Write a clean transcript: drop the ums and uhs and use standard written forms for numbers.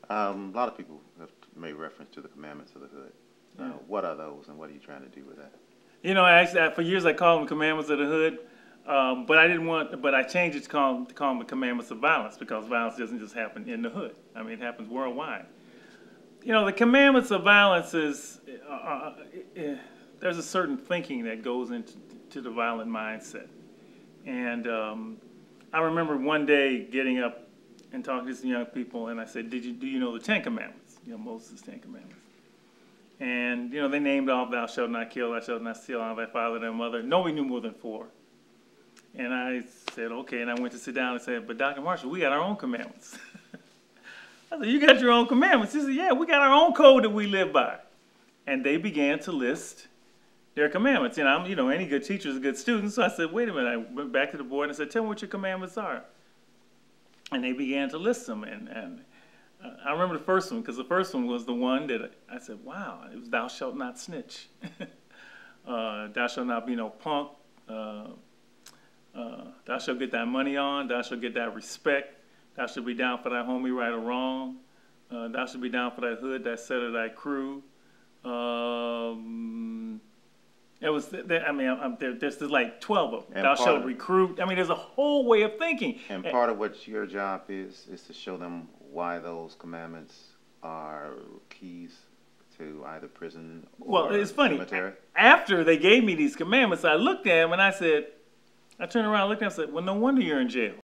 A lot of people have made reference to the commandments of the hood. Yeah. What are those, and what are you trying to do with that? You know, for years I called them commandments of the hood, but I didn't want. But I changed it to call them the commandments of violence, because violence doesn't just happen in the hood. I mean, it happens worldwide. You know, the commandments of violence is there's a certain thinking that goes into the violent mindset, and I remember one day getting up and talking to some young people, and I said, do you know the Ten Commandments? You know, Moses' Ten Commandments. And, you know, they named off, thou shalt not kill, thou shalt not steal, honor thy father and thy mother. Nobody knew more than 4. And I said, okay, and I went to sit down and said, but Dr. Marshall, we got our own commandments. I said, you got your own commandments? He said, yeah, we got our own code that we live by. And they began to list their commandments. And you know, any good teacher is a good student. So I said, wait a minute. I went back to the board and I said, tell me what your commandments are. And they began to list them. And I remember the first one, because the first one was the one that I said, wow, it was thou shalt not snitch. Thou shalt not be no punk. Thou shalt get thy money on. Thou shalt get thy respect. Thou shalt be down for thy homie, right or wrong. Thou shalt be down for thy hood, thy set of thy crew. It was, I mean, there's like 12 of them. And thou shalt recruit. I mean, there's a whole way of thinking. And part of what your job is to show them why those commandments are keys to either prison or it's funny. cemetery. After they gave me these commandments, I looked at them and I said, I turned around and looked at them and said, well, no wonder you're in jail.